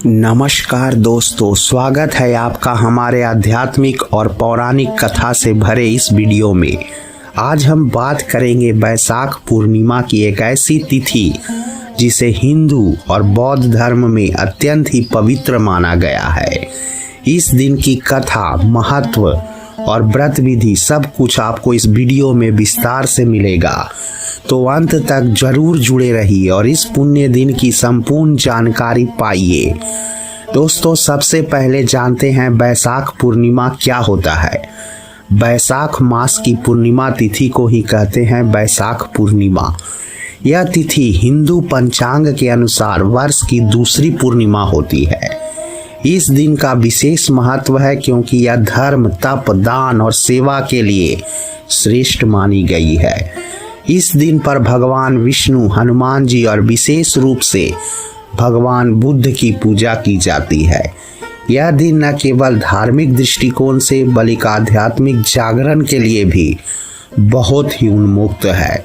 नमस्कार दोस्तों, स्वागत है आपका हमारे आध्यात्मिक और पौराणिक कथा से भरे इस वीडियो में। आज हम बात करेंगे बैसाख पूर्णिमा की एक ऐसी तिथि जिसे हिंदू और बौद्ध धर्म में अत्यंत ही पवित्र माना गया है। इस दिन की कथा, महत्व और व्रत विधि सब कुछ आपको इस वीडियो में विस्तार से मिलेगा, तो अंत तक जरूर जुड़े रहिए और इस पुण्य दिन की संपूर्ण जानकारी पाइए। दोस्तों, सबसे पहले जानते हैं बैसाख पूर्णिमा क्या होता है। बैसाख मास की पूर्णिमा तिथि को ही कहते हैं बैसाख पूर्णिमा। यह तिथि हिंदू पंचांग के अनुसार वर्ष की दूसरी पूर्णिमा होती है। इस दिन का विशेष महत्व है क्योंकि यह धर्म, तप, दान और सेवा के लिए श्रेष्ठ मानी गई है। इस दिन पर भगवान विष्णु, हनुमान जी और विशेष रूप से भगवान बुद्ध की पूजा की जाती है। यह दिन न केवल धार्मिक दृष्टिकोण से बल्कि आध्यात्मिक जागरण के लिए भी बहुत ही उन्मुक्त है।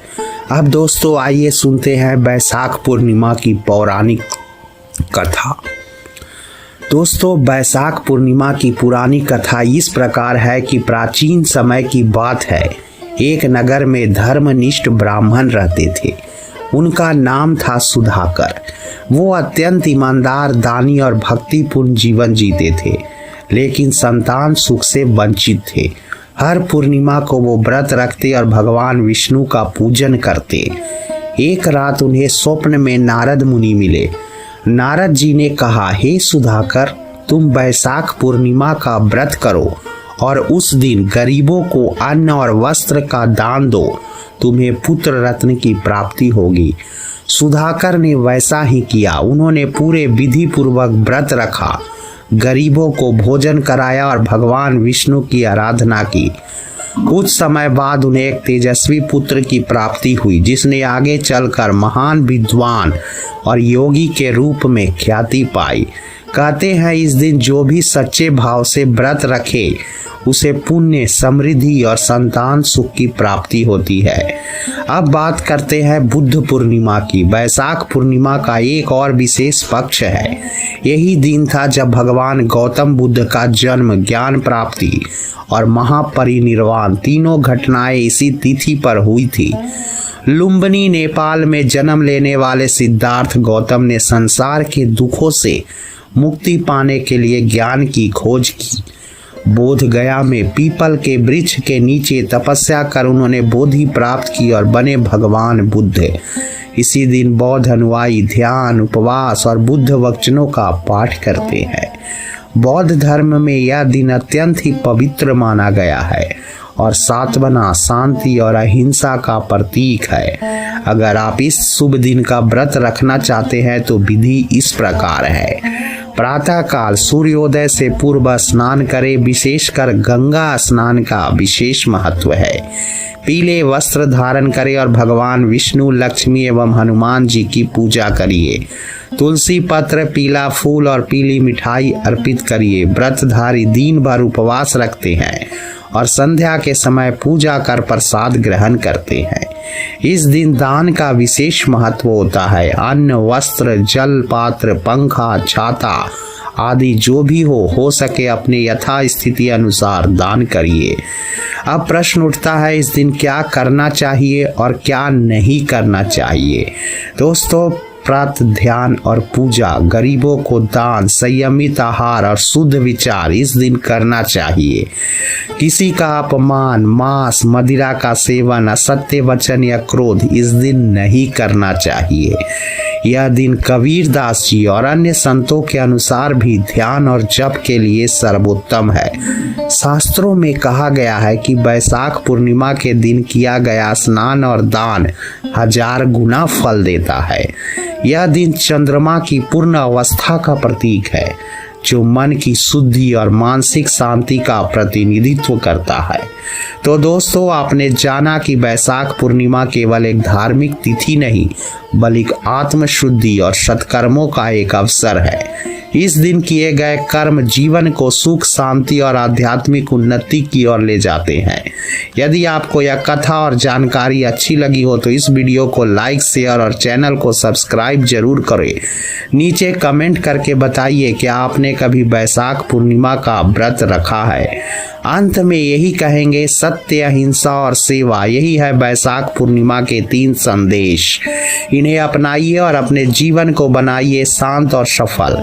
अब दोस्तों, आइए सुनते हैं बैसाख पूर्णिमा की पौराणिक कथा। दोस्तों, बैसाख पूर्णिमा की पुरानी कथा इस प्रकार है कि प्राचीन समय की बात है। एक नगर में धर्मनिष्ठ ब्राह्मण रहते थे। उनका नाम था सुधाकर। वो अत्यंत ईमानदार, दानी और भक्तिपूर्ण जीवन जीते थे, लेकिन संतान सुख से वंचित थे। हर पूर्णिमा को वो व्रत रखते और भगवान विष्णु का पूजन करते। एक रात उन्हें स्वप्न में नारद मुनि मिले। नारद जी ने कहा, हे सुधाकर, तुम बैसाख पूर्णिमा का व्रत करो और उस दिन गरीबों को अन्न और वस्त्र का दान दो, तुम्हें पुत्र रत्न की प्राप्ति होगी। सुधाकर ने वैसा ही किया। उन्होंने पूरे विधि पूर्वक व्रत रखा, गरीबों को भोजन कराया और भगवान विष्णु की आराधना की। कुछ समय बाद उन्हें एक तेजस्वी पुत्र की प्राप्ति हुई, जिसने आगे चलकर महान विद्वान और योगी के रूप में ख्याति पाई। कहते हैं इस दिन जो भी सच्चे भाव से व्रत रखे उसे पुण्य, समृद्धि और संतान सुख की प्राप्ति होती है। अब बात करते हैं बुद्ध पूर्णिमा की। बैसाख पूर्णिमा का एक और विशेष पक्ष है। यही दिन था जब भगवान गौतम बुद्ध का जन्म, ज्ञान प्राप्ति और महापरिनिर्वाण तीनों घटनाएं इसी तिथि पर हुई थी। लुम्बिनी, नेपाल में जन्म लेने वाले सिद्धार्थ गौतम ने संसार के दुखों से मुक्ति पाने के लिए ज्ञान की खोज की। बोध गया में पीपल के वृक्ष के नीचे तपस्या कर उन्होंने बोधि प्राप्त की और बने भगवान बुद्ध। इसी दिन बौद्ध अनुयायी ध्यान, उपवास और बुद्ध वचनों का पाठ करते हैं। बौद्ध धर्म में यह दिन अत्यंत ही पवित्र माना गया है और सांत्वना, शांति और अहिंसा का प्रतीक है। अगर आप इस शुभ दिन का व्रत रखना चाहते हैं तो विधि इस प्रकार है। प्रातः काल सूर्योदय से पूर्व स्नान करें। विशेषकर गंगा स्नान का विशेष महत्व है। पीले वस्त्र धारण करें और भगवान विष्णु, लक्ष्मी एवं हनुमान जी की पूजा करिए। तुलसी पत्र, पीला फूल और पीली मिठाई अर्पित करिए। व्रतधारी दिन भर उपवास रखते हैं और संध्या के समय पूजा कर प्रसाद ग्रहण करते हैं। इस दिन दान का विशेष महत्व होता है। अन्न, वस्त्र, जल, पात्र, पंखा, छाता आदि जो भी हो सके अपने यथा स्थिति अनुसार दान करिए। अब प्रश्न उठता है, इस दिन क्या करना चाहिए और क्या नहीं करना चाहिए। दोस्तों, व्रत, ध्यान और पूजा, गरीबों को दान, संयमित आहार और शुद्ध विचार इस दिन करना चाहिए। किसी का अपमान, मांस, मदिरा का सेवन, असत्य वचन या क्रोध इस दिन नहीं करना चाहिए। यह दिन कबीर दास जी और अन्य संतों के अनुसार भी ध्यान और जप के लिए सर्वोत्तम है। शास्त्रों में कहा गया है कि बैसाख पूर्णिमा के दिन किया गया स्नान और दान 1000 गुना फल देता है। यह दिन चंद्रमा की पूर्ण अवस्था का प्रतीक है, जो मन की शुद्धि और मानसिक शांति का प्रतिनिधित्व करता है। तो दोस्तों, आपने जाना कि बैसाख पूर्णिमा केवल एक धार्मिक तिथि नहीं बल्कि आत्म शुद्धि और सत्कर्मों का एक अवसर है। इस दिन किए गए कर्म जीवन को सुख, शांति और आध्यात्मिक उन्नति की ओर ले जाते हैं। यदि आपको यह कथा और जानकारी अच्छी लगी हो तो इस वीडियो को लाइक, शेयर और चैनल को सब्सक्राइब जरूर करें। नीचे कमेंट करके बताइए कि आपने कभी वैशाख पूर्णिमा का व्रत रखा है। अंत में यही कहेंगे, सत्य, अहिंसा और सेवा, यही है वैशाख पूर्णिमा के 3 संदेश। इन्हें अपनाइए और अपने जीवन को बनाइए शांत और सफल।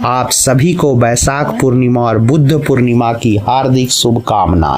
आप सभी को वैशाख पूर्णिमा और बुद्ध पूर्णिमा की हार्दिक शुभकामनाएं।